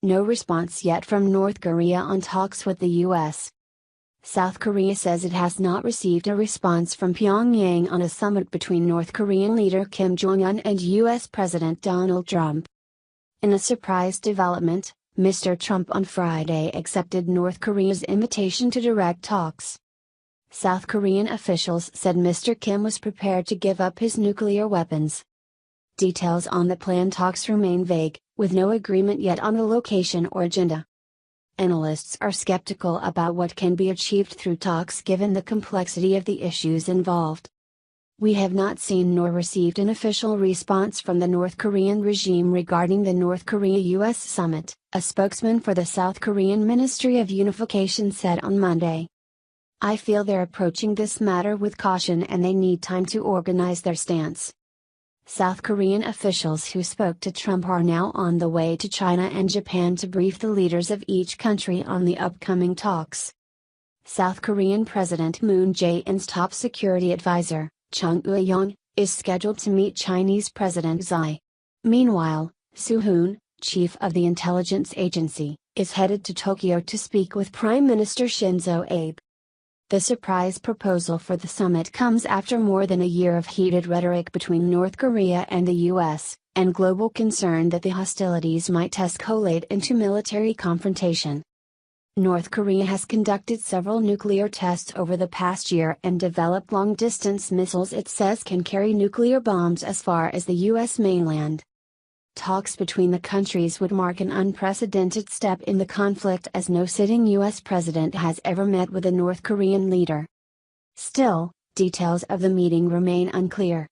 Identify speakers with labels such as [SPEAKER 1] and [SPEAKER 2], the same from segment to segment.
[SPEAKER 1] No response yet from North Korea on talks with the US. South Korea says it has not received a response from Pyongyang on a summit between North Korean leader Kim Jong-un and US President Donald Trump. In a surprise development, Mr. Trump on Friday accepted North Korea's invitation to direct talks. South Korean officials said Mr. Kim was prepared to give up his nuclear weapons. Details on the planned talks remain vague, with no agreement yet on the location or agenda. Analysts are skeptical about what can be achieved through talks given the complexity of the issues involved. We have not seen nor received an official response from the North Korean regime regarding the North Korea-US summit, a spokesman for the South Korean Ministry of Unification said on Monday. I feel they're approaching this matter with caution and they need time to organize their stance. South Korean officials who spoke to Trump are now on the way to China and Japan to brief the leaders of each country on the upcoming talks. South Korean President Moon Jae-in's top security advisor, Jong-un, is scheduled to meet Chinese President Xi. Meanwhile, Soo-hoon, chief of the intelligence agency, is headed to Tokyo to speak with Prime Minister Shinzo Abe. The surprise proposal for the summit comes after more than a year of heated rhetoric between North Korea and the US, and global concern that the hostilities might escalate into military confrontation. North Korea has conducted several nuclear tests over the past year and developed long-distance missiles it says can carry nuclear bombs as far as the US mainland. Talks between the countries would mark an unprecedented step in the conflict as no sitting US president has ever met with a North Korean leader. Still, details of the meeting remain unclear.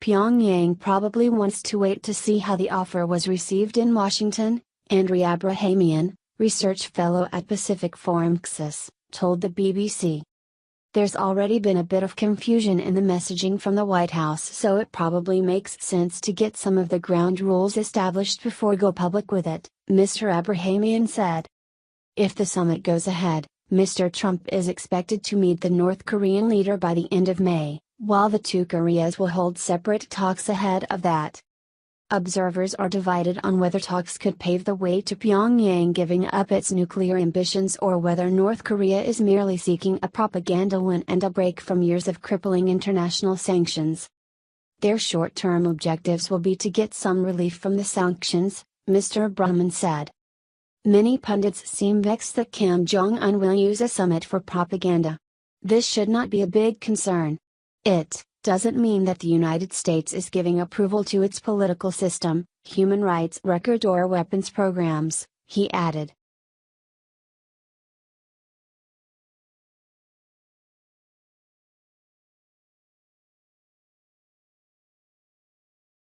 [SPEAKER 1] Pyongyang probably wants to wait to see how the offer was received in Washington, Andrea Abrahamian, research fellow at Pacific Forum CSIS, told the BBC. There's already been a bit of confusion in the messaging from the White House, so it probably makes sense to get some of the ground rules established before go public with it, Mr. Abrahamian said. If the summit goes ahead, Mr. Trump is expected to meet the North Korean leader by the end of May, while the two Koreas will hold separate talks ahead of that. Observers are divided on whether talks could pave the way to Pyongyang giving up its nuclear ambitions or whether North Korea is merely seeking a propaganda win and a break from years of crippling international sanctions. Their short-term objectives will be to get some relief from the sanctions, Mr. Abrahamian said. Many pundits seem vexed that Kim Jong-un will use a summit for propaganda. This should not be a big concern. It doesn't mean that the United States is giving approval to its political system, human rights record or weapons programs, he added.